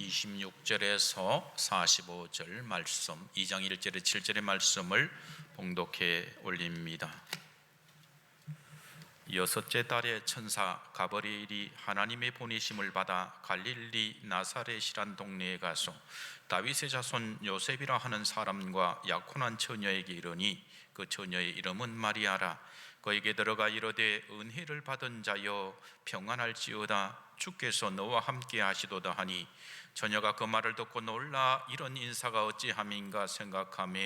26절에서 45절 말씀, 2장 1절에 7절의 말씀을 봉독해 올립니다. 여섯째 달에 천사 가브리엘이 하나님의 보내심을 받아 갈릴리 나사렛이란 동네에 가서 다윗의 자손 요셉이라 하는 사람과 약혼한 처녀에게 이르니 그 처녀의 이름은 마리아라. 그에게 들어가 이르되 은혜를 받은 자여 평안할지어다. 주께서 너와 함께 하시도다 하니 처녀가 그 말을 듣고 놀라 이런 인사가 어찌함인가 생각하며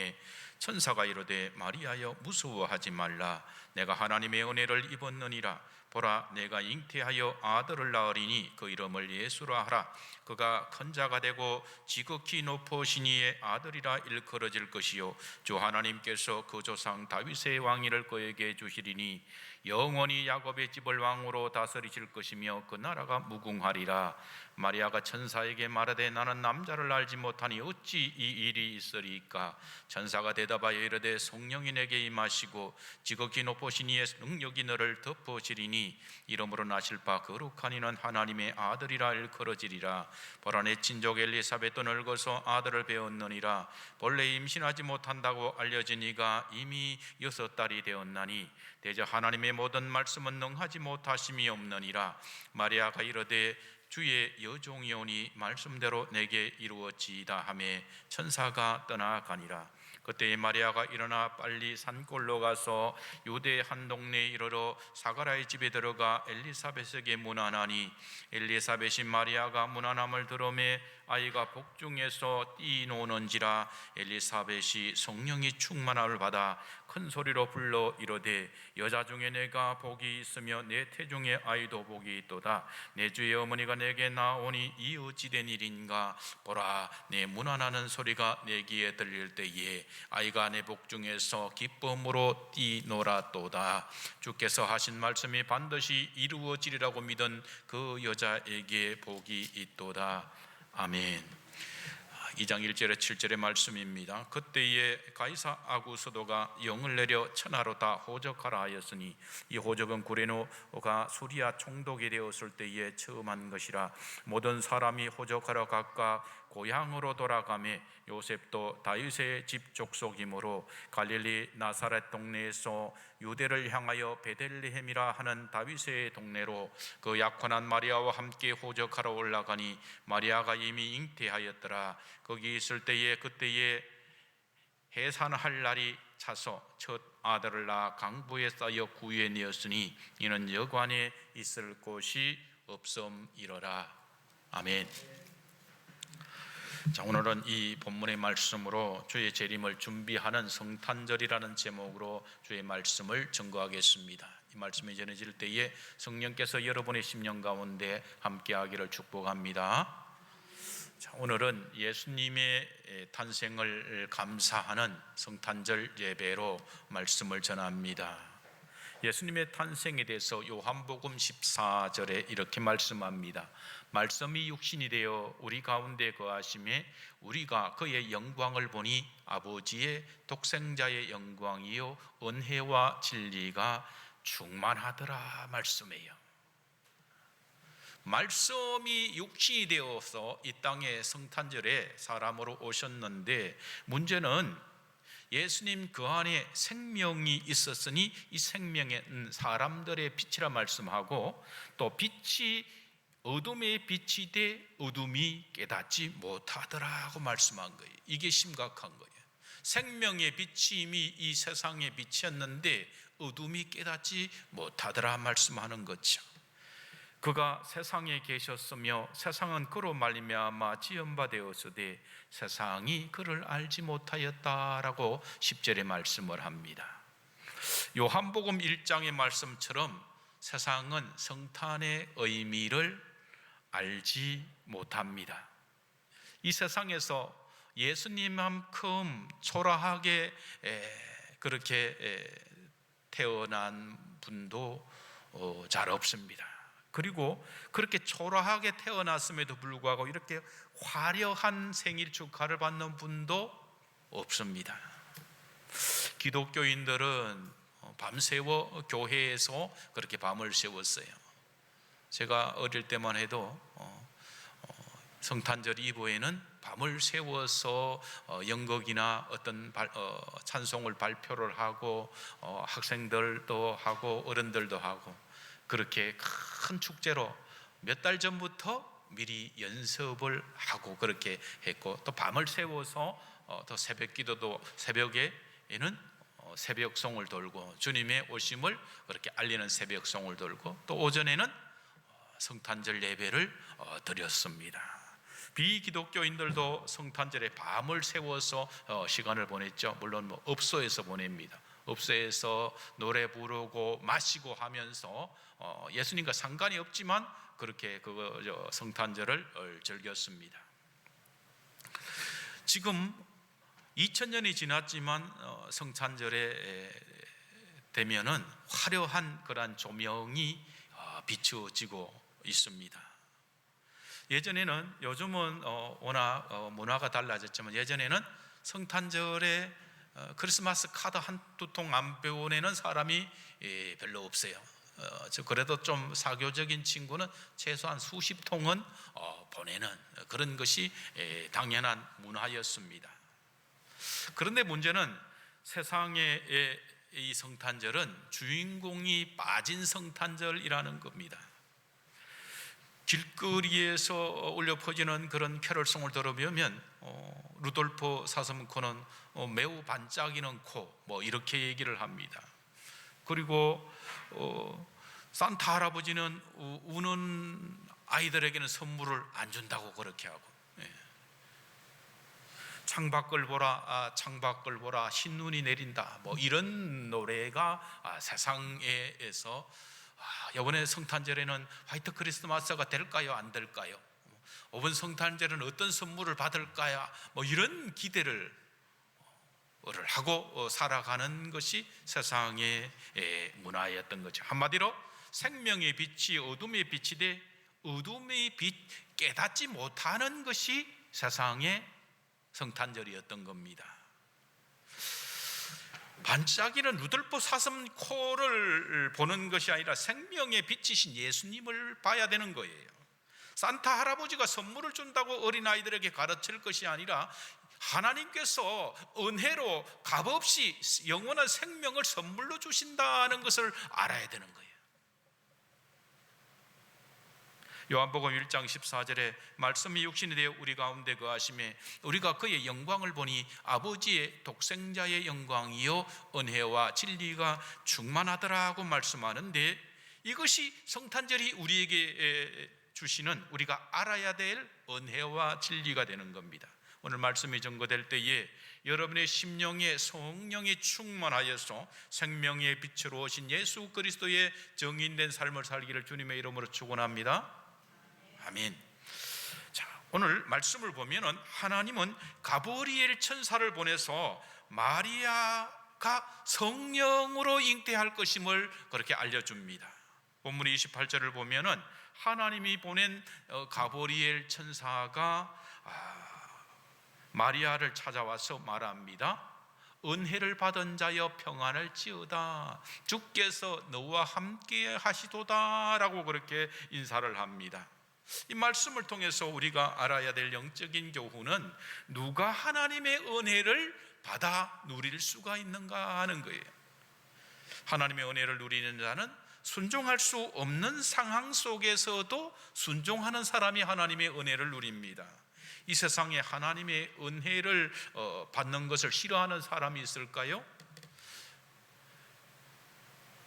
천사가 이르되 마리아여 무서워하지 말라. 내가 하나님의 은혜를 입었느니라. 보라, 내가 잉태하여 아들을 낳으리니 그 이름을 예수라 하라. 그가 큰 자가 되고 지극히 높으신 이의 아들이라 일컬어질 것이요 주 하나님께서 그 조상 다윗의 왕위를 그에게 주시리니 영원히 야곱의 집을 왕으로 다스리실 것이며 그 나라가 무궁하리라. 마리아가 천사에게 말하되 나는 남자를 알지 못하니 어찌 이 일이 있으리이까. 천사가 대답하여 이르되 성령이 내게 임하시고 지극히 높으신 이의 능력이 너를 덮으시리니 이름으로 나실 바 거룩한 이는 하나님의 아들이라 일컬어지리라. 보라, 내 친족 엘리사벳도 늙어서 아들을 배웠느니라. 본래 임신하지 못한다고 알려진 이가 이미 6달이 되었나니 대저 하나님의 모든 말씀은 능하지 못하심이 없느니라. 마리아가 이르되 주의 여종이오니 말씀대로 내게 이루어지이다 하며 천사가 떠나가니라. 그때 마리아가 일어나 빨리 산골로 가서 유대 한 동네에 이르러 사가랴의 집에 들어가 엘리사벳에게 문안하니 엘리사벳이 마리아가 문안함을 들으매 아이가 복중에서 뛰노는지라. 엘리사벳이 성령이 충만함을 받아 큰 소리로 불러 이르되 여자 중에 내가 복이 있으며 내 태중에 아이도 복이 있도다. 내 주의 어머니가 내게 나오니 이 어찌된 일인가. 보라, 내 문안하는 소리가 내 귀에 들릴 때에 아이가 내 복중에서 기쁨으로 뛰놀았도다. 주께서 하신 말씀이 반드시 이루어지리라고 믿은 그 여자에게 복이 있도다. 아멘. 2장 1절에 7절의 말씀입니다. 그때에 가이사 아구스도가 영을 내려 천하로 다 호적하라 하였으니 이 호적은 구레노가 수리아 총독이 되었을 때에 처음 한 것이라. 모든 사람이 호적하러 각각 고향으로 돌아가며 요셉도 다윗의 집 족속이므로 갈릴리 나사렛 동네에서 유대를 향하여 베들레헴이라 하는 다윗의 동네로 그 약혼한 마리아와 함께 호적하러 올라가니 마리아가 이미 잉태하였더라. 거기 있을 때에 그때에 해산할 날이 차서 첫 아들을 낳아 강부에 쌓여 구유에 내었으니 이는 여관에 있을 곳이 없음이로라. 아멘. 자, 오늘은 이 본문의 말씀으로 주의 재림을 준비하는 성탄절이라는 제목으로 주의 말씀을 증거하겠습니다. 이 말씀이 전해질 때에 성령께서 여러분의 심령 가운데 함께하기를 축복합니다. 자, 오늘은 예수님의 탄생을 감사하는 성탄절 예배로 말씀을 전합니다. 예수님의 탄생에 대해서 요한복음 14절에 이렇게 말씀합니다. 말씀이 육신이 되어 우리 가운데 거하심에 우리가 그의 영광을 보니 아버지의 독생자의 영광이요 은혜와 진리가 충만하더라 말씀이에요. 말씀이 육신이 되어서 이 땅에 성탄절에 사람으로 오셨는데 문제는 예수님 그 안에 생명이 있었으니 이 생명은 사람들의 빛이라 말씀하고 또 빛이 어둠의 빛이 돼 어둠이 깨닫지 못하더라고 말씀한 거예요. 이게 심각한 거예요. 생명의 빛이 이미 이 세상의 빛이었는데 어둠이 깨닫지 못하더라 말씀하는 거죠. 그가 세상에 계셨으며 세상은 그로 말미암아 지은 바 되었으되 세상이 그를 알지 못하였다라고 10절에 말씀을 합니다. 요한복음 1장의 말씀처럼 세상은 성탄의 의미를 알지 못합니다. 이 세상에서 예수님만큼 초라하게 그렇게 태어난 분도 잘 없습니다. 그리고 그렇게 초라하게 태어났음에도 불구하고 이렇게 화려한 생일 축하를 받는 분도 없습니다. 기독교인들은 밤새워 교회에서 그렇게 밤을 새웠어요. 제가 어릴 때만 해도 성탄절 이브에는 밤을 새워서 연극이나 어떤 찬송을 발표를 하고 학생들도 하고 어른들도 하고 그렇게 큰 축제로 몇 달 전부터 미리 연습을 하고 그렇게 했고, 또 밤을 새워서 또 새벽 기도도 새벽에는 새벽송을 돌고 주님의 오심을 그렇게 알리는 새벽송을 돌고, 또 오전에는 성탄절 예배를 드렸습니다. 비기독교인들도 성탄절에 밤을 새워서 시간을 보냈죠. 물론 업소에서 보냅니다. 업소에서 노래 부르고 마시고 하면서 예수님과 상관이 없지만 그렇게 성탄절을 즐겼습니다. 지금 2000년이 지났지만 성탄절에 되면은 화려한 그러한 조명이 비추어지고 있습니다. 예전에는, 요즘은 워낙 문화가 달라졌지만 예전에는 성탄절에 크리스마스 카드 한두 통 안 보내는 사람이 별로 없어요. 그래도 좀 사교적인 친구는 최소한 수십 통은 보내는 그런 것이 당연한 문화였습니다. 그런데 문제는 세상의 이 성탄절은 주인공이 빠진 성탄절이라는 겁니다. 길거리에서 울려 퍼지는 그런 캐럴송을 들어보면 루돌프 사슴코는 매우 반짝이는 코 이렇게 얘기를 합니다. 그리고 산타 할아버지는 우는 아이들에게는 선물을 안 준다고 그렇게 하고, 창밖을 보라, 창밖을 보라, 흰눈이 내린다, 이런 노래가 세상에서 이번에 성탄절에는 화이트 크리스마스가 될까요, 안 될까요? 이번 성탄절은 어떤 선물을 받을까요? 이런 기대를 하고 살아가는 것이 세상의 문화였던 거죠. 한마디로 생명의 빛이 어둠의 빛이 돼 어둠의 빛 깨닫지 못하는 것이 세상의 성탄절이었던 겁니다. 반짝이는 루돌프 사슴 코를 보는 것이 아니라 생명의 빛이신 예수님을 봐야 되는 거예요. 산타 할아버지가 선물을 준다고 어린아이들에게 가르칠 것이 아니라 하나님께서 은혜로 값없이 영원한 생명을 선물로 주신다는 것을 알아야 되는 거예요. 요한복음 1장 14절에 말씀이 육신이 되어 우리 가운데 거하심에 우리가 그의 영광을 보니 아버지의 독생자의 영광이요 은혜와 진리가 충만하더라고 말씀하는데, 이것이 성탄절이 우리에게 주시는, 우리가 알아야 될 은혜와 진리가 되는 겁니다. 오늘 말씀이 전거될 때에 여러분의 심령에 성령이 충만하여서 생명의 빛으로 오신 예수 그리스도의 정인된 삶을 살기를 주님의 이름으로 축원합니다. 아멘. 자, 오늘 말씀을 보면은 하나님은 가브리엘 천사를 보내서 마리아가 성령으로 잉태할 것임을 그렇게 알려줍니다. 본문 28절을 보면은 하나님이 보낸 가브리엘 천사가 마리아를 찾아와서 말합니다. 은혜를 받은 자여 평안을지어다, 주께서 너와 함께 하시도다 라고 그렇게 인사를 합니다. 이 말씀을 통해서 우리가 알아야 될 영적인 교훈은 누가 하나님의 은혜를 받아 누릴 수가 있는가 하는 거예요. 하나님의 은혜를 누리는 자는 순종할 수 없는 상황 속에서도 순종하는 사람이 하나님의 은혜를 누립니다. 이 세상에 하나님의 은혜를 받는 것을 싫어하는 사람이 있을까요?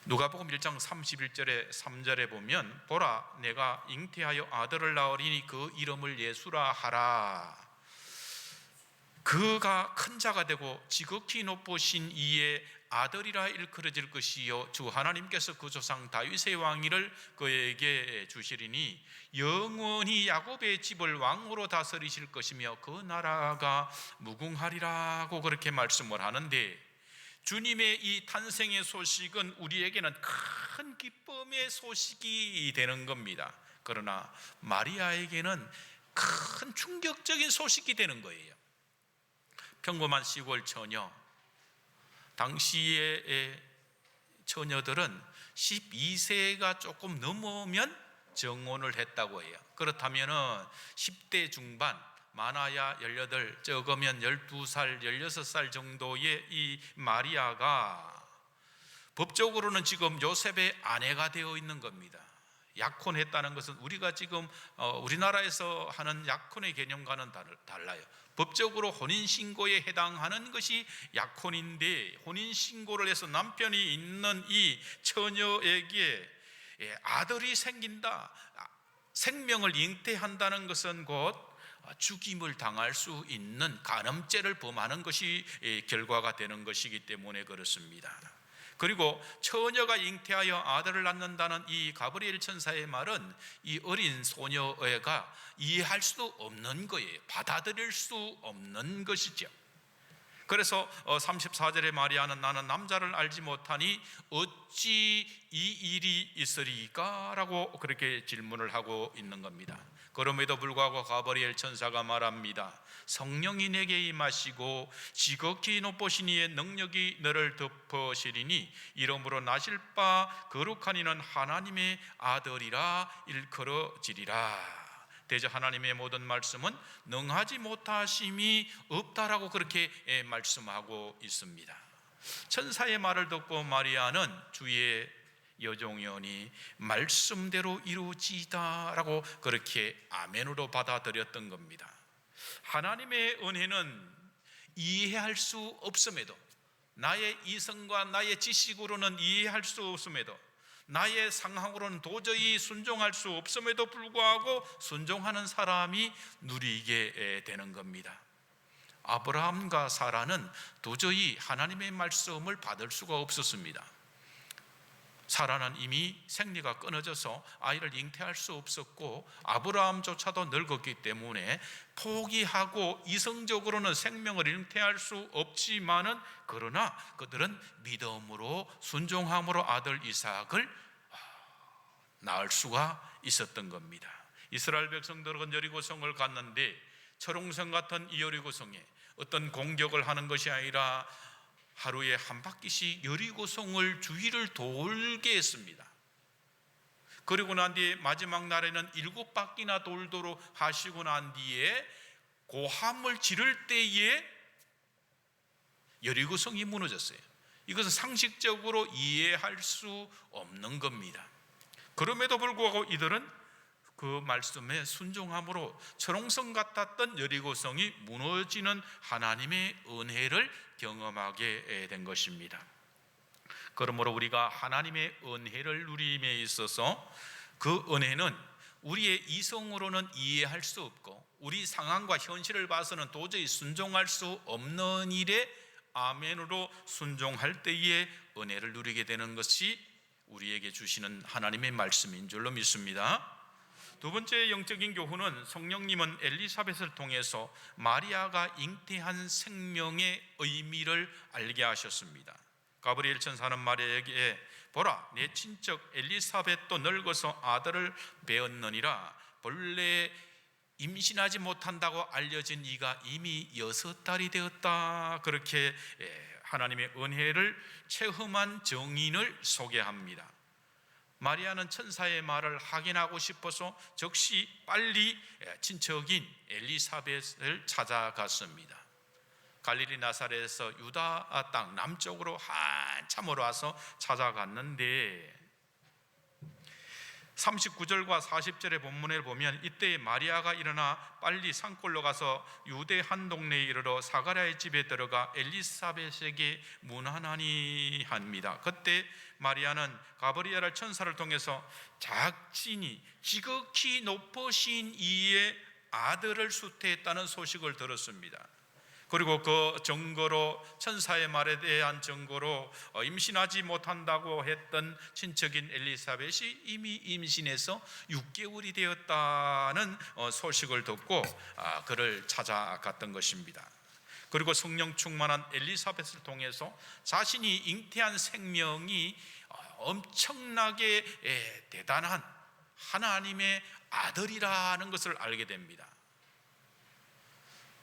누가복음 1장 31절에 3절에 보면 보라 내가 잉태하여 아들을 낳으리니 그 이름을 예수라 하라. 그가 큰 자가 되고 지극히 높으신 이의 아들이라 일컬어질 것이요 주 하나님께서 그 조상 다윗의 왕위를 그에게 주시리니 영원히 야곱의 집을 왕으로 다스리실 것이며 그 나라가 무궁하리라고 그렇게 말씀을 하는데, 주님의 이 탄생의 소식은 우리에게는 큰 기쁨의 소식이 되는 겁니다. 그러나 마리아에게는 큰 충격적인 소식이 되는 거예요. 평범한 시골 처녀, 당시의 처녀들은 12세가 조금 넘으면 정혼을 했다고 해요. 그렇다면은 10대 중반, 많아야 18, 적으면 12살, 16살 정도의 이 마리아가 법적으로는 지금 요셉의 아내가 되어 있는 겁니다. 약혼했다는 것은 우리가 지금 우리나라에서 하는 약혼의 개념과는 달라요. 법적으로 혼인신고에 해당하는 것이 약혼인데, 혼인신고를 해서 남편이 있는 이 처녀에게 아들이 생긴다, 생명을 잉태한다는 것은 곧 죽임을 당할 수 있는 간음죄를 범하는 것이 결과가 되는 것이기 때문에 그렇습니다. 그리고 처녀가 잉태하여 아들을 낳는다는 이 가브리엘 천사의 말은 이 어린 소녀가 이해할 수 없는 거예요. 받아들일 수 없는 것이죠. 그래서 34절에 마리아는 나는 남자를 알지 못하니 어찌 이 일이 있으리까? 라고 그렇게 질문을 하고 있는 겁니다. 그럼에도 불구하고 가브리엘 천사가 말합니다. 성령이 내게 임하시고 지극히 높으신 이의 능력이 너를 덮으시리니 이러므로 나실 바 거룩한 이는 하나님의 아들이라 일컬어지리라. 대저 하나님의 모든 말씀은 능하지 못하심이 없다라고 그렇게 말씀하고 있습니다. 천사의 말을 듣고 마리아는 주의 여종이오니 말씀대로 이루어지이다라고 그렇게 아멘으로 받아들였던 겁니다. 하나님의 은혜는 이해할 수 없음에도, 나의 이성과 나의 지식으로는 이해할 수 없음에도, 나의 상황으로는 도저히 순종할 수 없음에도 불구하고 순종하는 사람이 누리게 되는 겁니다. 아브라함과 사라는 도저히 하나님의 말씀을 받을 수가 없었습니다. 사라는 이미 생리가 끊어져서 아이를 잉태할 수 없었고, 아브라함조차도 늙었기 때문에 포기하고 이성적으로는 생명을 잉태할 수 없지만은, 그러나 그들은 믿음으로 순종함으로 아들 이삭을 낳을 수가 있었던 겁니다. 이스라엘 백성들은 여리고성을 갔는데 철옹성 같은 이 여리고성에 어떤 공격을 하는 것이 아니라 하루에 한 바퀴씩 여리고성을 주위를 돌게 했습니다. 그리고 난 뒤에 마지막 날에는 7바퀴나 돌도록 하시고 난 뒤에 고함을 지를 때에 여리고성이 무너졌어요. 이것은 상식적으로 이해할 수 없는 겁니다. 그럼에도 불구하고 이들은 그 말씀에 순종함으로 철옹성 같았던 여리고성이 무너지는 하나님의 은혜를 경험하게 된 것입니다. 그러므로 우리가 하나님의 은혜를 누림에 있어서 그 은혜는 우리의 이성으로는 이해할 수 없고 우리 상황과 현실을 봐서는 도저히 순종할 수 없는 일에 아멘으로 순종할 때에 은혜를 누리게 되는 것이 우리에게 주시는 하나님의 말씀인 줄로 믿습니다. 두 번째 영적인 교훈은 성령님은 엘리사벳을 통해서 마리아가 잉태한 생명의 의미를 알게 하셨습니다. 가브리엘 천사는 마리아에게 보라, 내 친척 엘리사벳도 늙어서 아들을 배었느니라. 본래 임신하지 못한다고 알려진 이가 이미 6달이 되었다. 그렇게 하나님의 은혜를 체험한 정인을 소개합니다. 마리아는 천사의 말을 확인하고 싶어서 즉시 빨리 친척인 엘리사벳을 찾아갔습니다. 갈릴리 나사렛에서 유다 땅 남쪽으로 한참으로 와서 찾아갔는데 39절과 40절의 본문을 보면 이때 마리아가 일어나 빨리 산골로 가서 유대 한 동네에 이르러 사가랴의 집에 들어가 엘리사벳에게 문안하니 합니다. 그때 마리아는 가브리엘 천사를 통해서 작진이 지극히 높으신 이의 아들을 수태했다는 소식을 들었습니다. 그리고 그 증거로, 천사의 말에 대한 증거로 임신하지 못한다고 했던 친척인 엘리사벳이 이미 임신해서 6개월이 되었다는 소식을 듣고 그를 찾아갔던 것입니다. 그리고 성령 충만한 엘리사벳을 통해서 자신이 잉태한 생명이 엄청나게 대단한 하나님의 아들이라는 것을 알게 됩니다.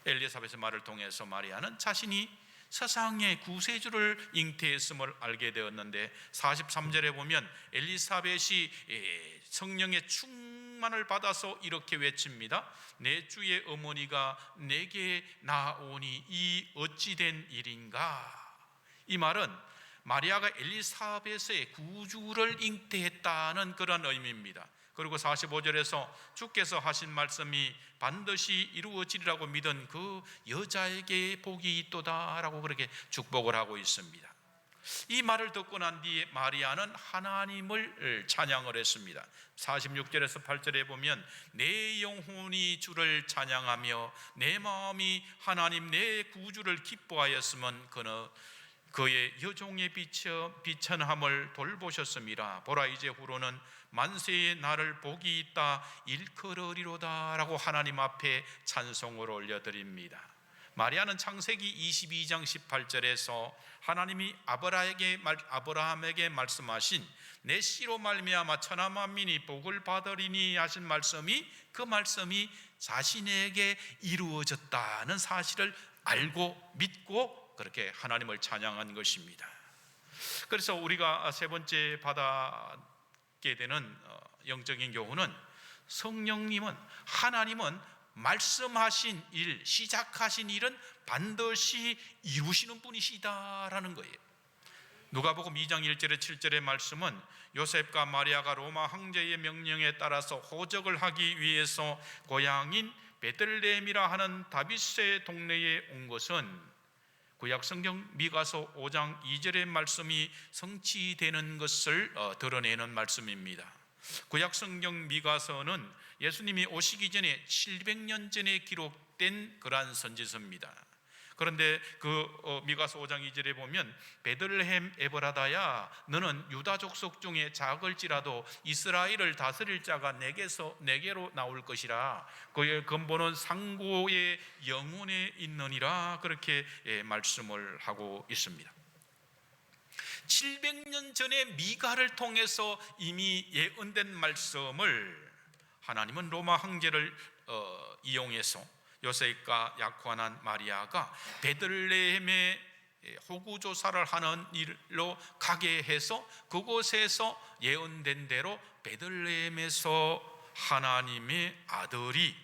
엘리사벳의 말을 통해서 마리아는 자신이 세상의 구세주를 잉태했음을 알게 되었는데 43절에 보면 엘리사벳이 성령의 충만을 받아서 이렇게 외칩니다. 내 주의 어머니가 내게 나오니 이 어찌된 일인가. 이 말은 마리아가 엘리사벳의 구주를 잉태했다는 그런 의미입니다. 그리고 45절에서 주께서 하신 말씀이 반드시 이루어지리라고 믿은 그 여자에게 복이 있도다 라고 그렇게 축복을 하고 있습니다. 이 말을 듣고 난 뒤에 마리아는 하나님을 찬양을 했습니다. 46절에서 8절에 보면 내 영혼이 주를 찬양하며 내 마음이 하나님 내 구주를 기뻐하였으면 그의 여종의 비천함을 돌보셨음이라. 보라 이제 후로는 만세의 나를 복이 있다 일컬으리로다 라고 하나님 앞에 찬송을 올려드립니다. 마리아는 창세기 22장 18절에서 하나님이 아브라함에게 말씀하신 내 씨로 말미암아 천하 만민이 복을 받으리니 하신 말씀이 그 말씀이 자신에게 이루어졌다는 사실을 알고 믿고 그렇게 하나님을 찬양한 것입니다. 그래서 우리가 세 번째 받게 되는 영적인 교훈은 성령님은 하나님은 말씀하신 일, 시작하신 일은 반드시 이루시는 분이시다라는 거예요. 누가복음 2장 1절에 7절의 말씀은 요셉과 마리아가 로마 황제의 명령에 따라서 호적을 하기 위해서 고향인 베들레헴이라 하는 다윗의 동네에 온 것은 구약성경 미가서 5장 2절의 말씀이 성취되는 것을 드러내는 말씀입니다. 구약성경 미가서는 예수님이 오시기 전에 700년 전에 기록된 그러한 선지서입니다. 그런데 미가서 5장 2절에 보면 베들레헴 에브라다야 너는 유다 족속 중에 작을지라도 이스라엘을 다스릴 자가 내게로 나올 것이라 그의 근본은 상고의 영혼에 있느니라 그렇게 말씀을 하고 있습니다. 700년 전에 미가를 통해서 이미 예언된 말씀을 하나님은 로마 황제를 이용해서 요셉과 약혼한 마리아가 베들레헴에 호구조사를 하는 일로 가게 해서 그곳에서 예언된 대로 베들레헴에서 하나님의 아들이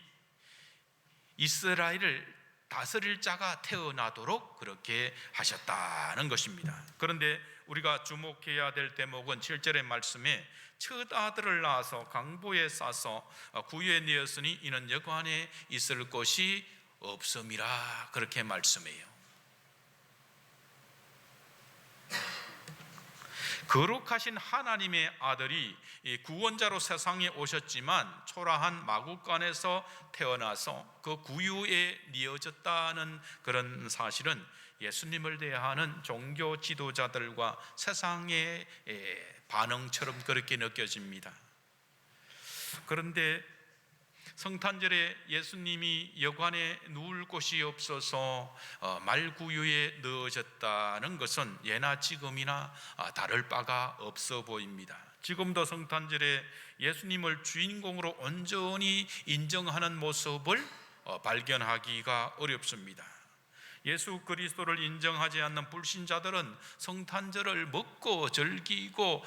이스라엘을 다스릴 자가 태어나도록 그렇게 하셨다는 것입니다. 그런데 우리가 주목해야 될 대목은 7절의 말씀에 첫 아들을 낳아서 강보에 싸서 구유에 내었으니 이는 여관에 있을 곳이 없음이라 그렇게 말씀해요. 거룩하신 하나님의 아들이 구원자로 세상에 오셨지만 초라한 마구간에서 태어나서 그 구유에 뉘어졌다는 그런 사실은 예수님을 대하는 종교 지도자들과 세상의 반응처럼 그렇게 느껴집니다. 그런데 성탄절에 예수님이 여관에 누울 곳이 없어서 말구유에 넣어졌다는 것은 예나 지금이나 다를 바가 없어 보입니다. 지금도 성탄절에 예수님을 주인공으로 온전히 인정하는 모습을 발견하기가 어렵습니다. 예수 그리스도를 인정하지 않는 불신자들은 성탄절을 먹고 즐기고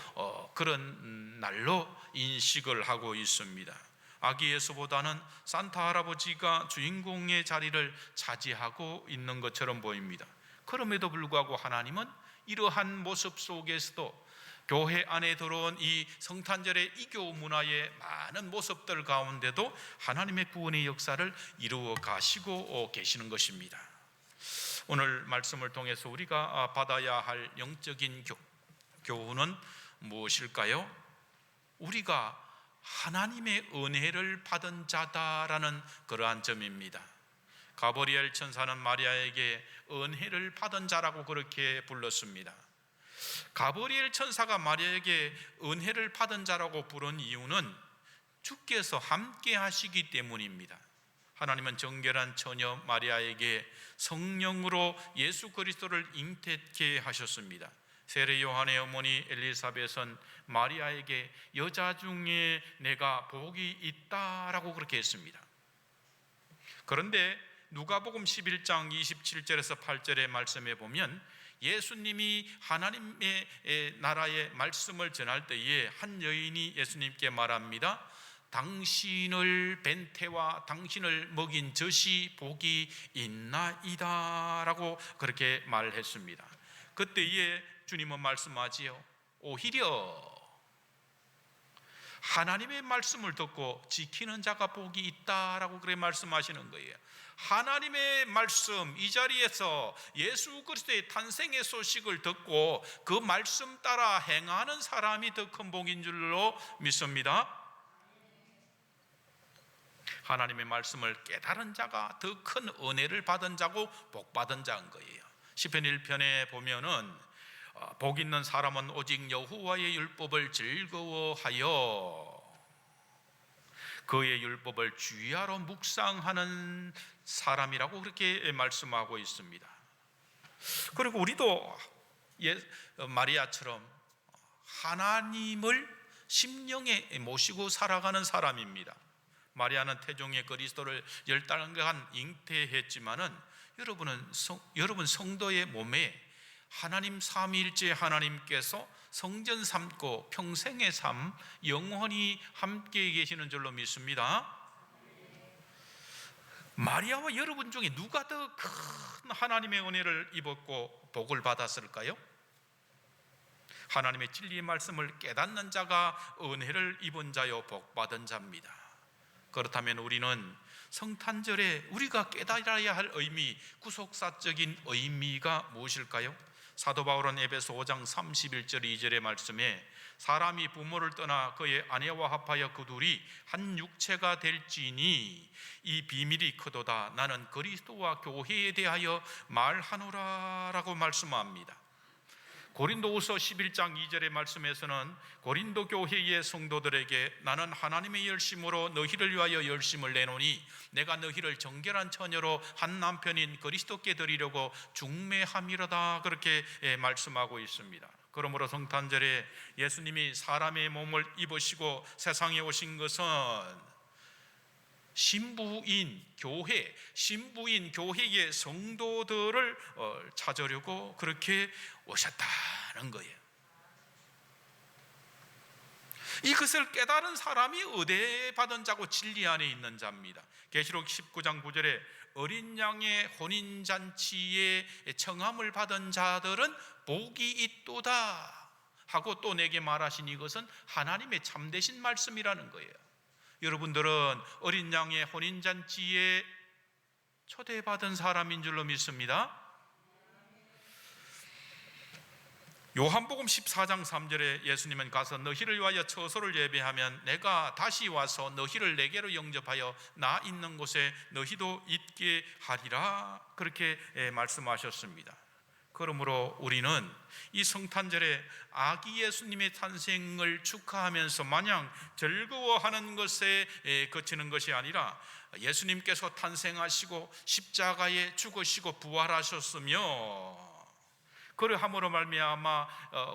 그런 날로 인식을 하고 있습니다. 아기 예수보다는 산타 할아버지가 주인공의 자리를 차지하고 있는 것처럼 보입니다. 그럼에도 불구하고 하나님은 이러한 모습 속에서도 교회 안에 들어온 이 성탄절의 이교 문화의 많은 모습들 가운데도 하나님의 구원의 역사를 이루어 가시고 계시는 것입니다. 오늘 말씀을 통해서 우리가 받아야 할 영적인 교훈은 무엇일까요? 우리가 하나님의 은혜를 받은 자다라는 그러한 점입니다. 가브리엘 천사는 마리아에게 은혜를 받은 자라고 그렇게 불렀습니다. 가브리엘 천사가 마리아에게 은혜를 받은 자라고 부른 이유는 주께서 함께 하시기 때문입니다. 하나님은 정결한 처녀 마리아에게 성령으로 예수 그리스도를 잉태케 하셨습니다. 세례 요한의 어머니 엘리사벳은 마리아에게 여자 중에 내가 복이 있다라고 그렇게 했습니다. 그런데 누가복음 11장 27절에서 8절의 말씀에 보면 예수님이 하나님의 나라의 말씀을 전할 때에 한 여인이 예수님께 말합니다. 당신을 뵌 태와 당신을 먹인 젖이 복이 있나이다 라고 그렇게 말했습니다. 그때에 주님은 말씀하지요. 오히려 하나님의 말씀을 듣고 지키는 자가 복이 있다라고 그렇게 말씀하시는 거예요. 하나님의 말씀, 이 자리에서 예수 그리스도의 탄생의 소식을 듣고 그 말씀 따라 행하는 사람이 더 큰 복인 줄로 믿습니다. 하나님의 말씀을 깨달은 자가 더 큰 은혜를 받은 자고 복 받은 자인 거예요. 시편 1편에 보면은 복 있는 사람은 오직 여호와의 율법을 즐거워하여 그의 율법을 주야로 묵상하는 사람이라고 그렇게 말씀하고 있습니다. 그리고 우리도 마리아처럼 하나님을 심령에 모시고 살아가는 사람입니다. 마리아는 태중에 그리스도를 10달간 잉태했지만은 여러분 성도의 몸에 하나님 삼위일체 하나님께서 성전 삼고 평생의 삶 영원히 함께 계시는 줄로 믿습니다. 마리아와 여러분 중에 누가 더 큰 하나님의 은혜를 입었고 복을 받았을까요? 하나님의 진리의 말씀을 깨닫는 자가 은혜를 입은 자요 복 받은 자입니다. 그렇다면 우리는 성탄절에 우리가 깨달아야 할 의미, 구속사적인 의미가 무엇일까요? 사도 바울은 에베소 5장 31절 2절의 말씀에 사람이 부모를 떠나 그의 아내와 합하여 그 둘이 한 육체가 될지니 이 비밀이 크도다. 나는 그리스도와 교회에 대하여 말하노라 라고 말씀합니다. 고린도후서 11장 2절의 말씀에서는 고린도 교회의 성도들에게 나는 하나님의 열심으로 너희를 위하여 열심을 내노니 내가 너희를 정결한 처녀로 한 남편인 그리스도께 드리려고 중매함이로다 그렇게 말씀하고 있습니다. 그러므로 성탄절에 예수님이 사람의 몸을 입으시고 세상에 오신 것은 신부인 교회의 성도들을 찾으려고 그렇게 오셨다는 거예요. 이것을 깨달은 사람이 의대받은 자고 진리 안에 있는 자입니다. 계시록 19장 9절에 어린 양의 혼인잔치에 청함을 받은 자들은 복이 있도다 하고 또 내게 말하신 이것은 하나님의 참되신 말씀이라는 거예요. 여러분들은 어린 양의 혼인잔치에 초대받은 사람인 줄로 믿습니다. 요한복음 14장 3절에 예수님은 가서 너희를 위하여 처소를 예배하면 내가 다시 와서 너희를 내게로 영접하여 나 있는 곳에 너희도 있게 하리라 그렇게 말씀하셨습니다. 그러므로 우리는 이 성탄절에 아기 예수님의 탄생을 축하하면서 마냥 즐거워하는 것에 그치는 것이 아니라 예수님께서 탄생하시고 십자가에 죽으시고 부활하셨으며 그러함으로 말미암아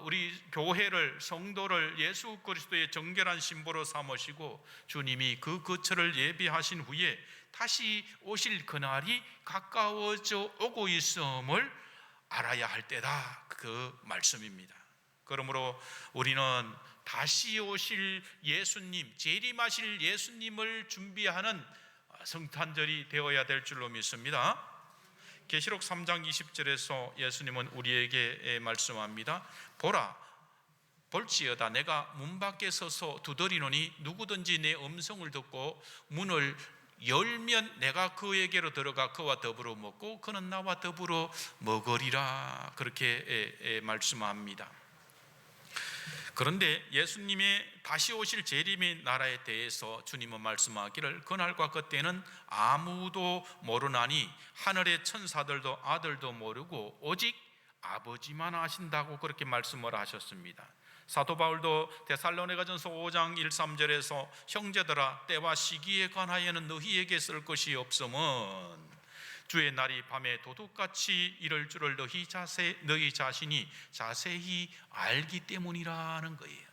우리 교회를 성도를 예수 그리스도의 정결한 신부로 삼으시고 주님이 그 거처를 예비하신 후에 다시 오실 그날이 가까워져 오고 있음을 알아야 할 때다 그 말씀입니다. 그러므로 우리는 다시 오실 예수님, 재림하실 예수님을 준비하는 성탄절이 되어야 될 줄로 믿습니다. 계시록 3장 20절에서 예수님은 우리에게 말씀합니다. 보라, 볼지어다 내가 문 밖에 서서 두드리노니 누구든지 내 음성을 듣고 문을 열면 내가 그에게로 들어가 그와 더불어 먹고 그는 나와 더불어 먹으리라 그렇게 말씀합니다. 그런데 예수님의 다시 오실 재림의 나라에 대해서 주님은 말씀하기를 그날과 그때는 아무도 모르나니 하늘의 천사들도 아들도 모르고 오직 아버지만 아신다고 그렇게 말씀을 하셨습니다. 사도 바울도 데살로니가전서 5장 1, 3절에서 형제들아 때와 시기에 관하여는 너희에게 쓸 것이 없음은 주의 날이 밤에 도둑같이 이를 줄을 너희 자신이 자세히 알기 때문이라는 거예요.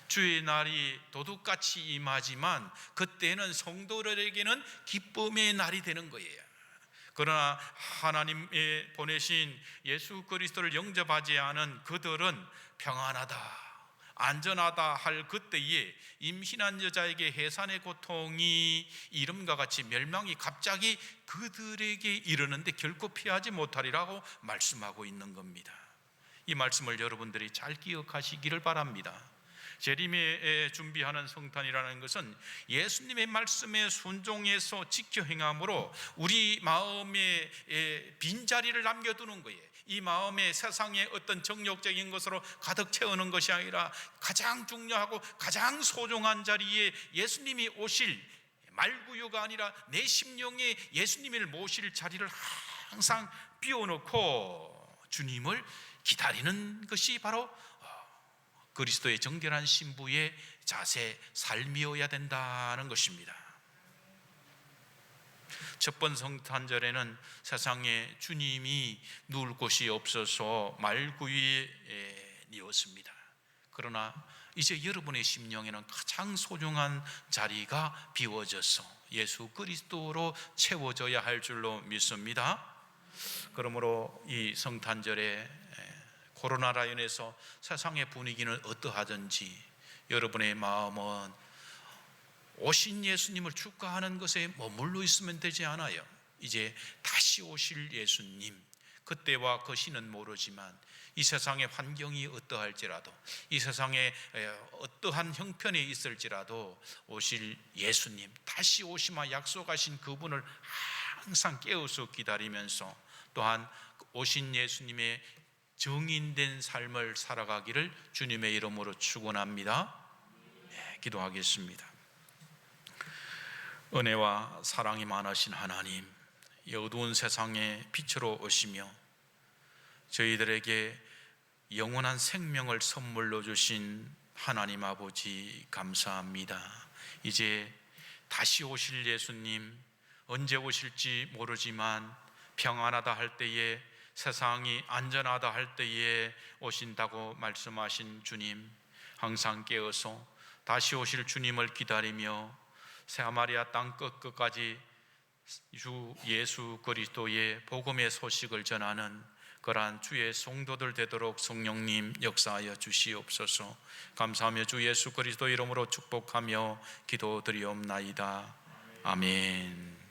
주의 날이 도둑같이 임하지만 그때는 성도들에게는 기쁨의 날이 되는 거예요. 그러나 하나님의 보내신 예수 그리스도를 영접하지 않은 그들은 평안하다, 안전하다 할 그때에 임신한 여자에게 해산의 고통이 이름과 같이 멸망이 갑자기 그들에게 이르는데 결코 피하지 못하리라고 말씀하고 있는 겁니다. 이 말씀을 여러분들이 잘 기억하시기를 바랍니다. 재림에 준비하는 성탄이라는 것은 예수님의 말씀에 순종해서 지켜 행함으로 우리 마음에 빈자리를 남겨두는 거예요. 이 마음에 세상의 어떤 정욕적인 것으로 가득 채우는 것이 아니라 가장 중요하고 가장 소중한 자리에 예수님이 오실, 말구유가 아니라 내 심령에 예수님을 모실 자리를 항상 비워놓고 주님을 기다리는 것이 바로 그리스도의 정결한 신부의 자세, 삶이어야 된다는 것입니다. 첫 번 성탄절에는 세상에 주님이 누울 곳이 없어서 말구유에 뉘었습니다. 그러나 이제 여러분의 심령에는 가장 소중한 자리가 비워져서 예수 그리스도로 채워져야 할 줄로 믿습니다. 그러므로 이 성탄절에 코로나로 인해서 세상의 분위기는 어떠하든지 여러분의 마음은 오신 예수님을 축하하는 것에 머물러 있으면 되지 않아요. 이제 다시 오실 예수님, 그때와 그 시는 모르지만 이 세상의 환경이 어떠할지라도, 이 세상에 어떠한 형편이 있을지라도 오실 예수님, 다시 오시마 약속하신 그분을 항상 깨어서 기다리면서 또한 오신 예수님의 정인된 삶을 살아가기를 주님의 이름으로 축원합니다. 기도하겠습니다. 은혜와 사랑이 많으신 하나님, 이 어두운 세상에 빛으로 오시며 저희들에게 영원한 생명을 선물로 주신 하나님 아버지 감사합니다. 이제 다시 오실 예수님, 언제 오실지 모르지만 평안하다 할 때에, 세상이 안전하다 할 때에 오신다고 말씀하신 주님, 항상 깨어서 다시 오실 주님을 기다리며 사마리아 땅 끝까지 주 예수 그리스도의 복음의 소식을 전하는 그러한 주의 성도들 되도록 성령님 역사하여 주시옵소서. 감사하며 주 예수 그리스도 이름으로 축복하며 기도드리옵나이다. 아멘.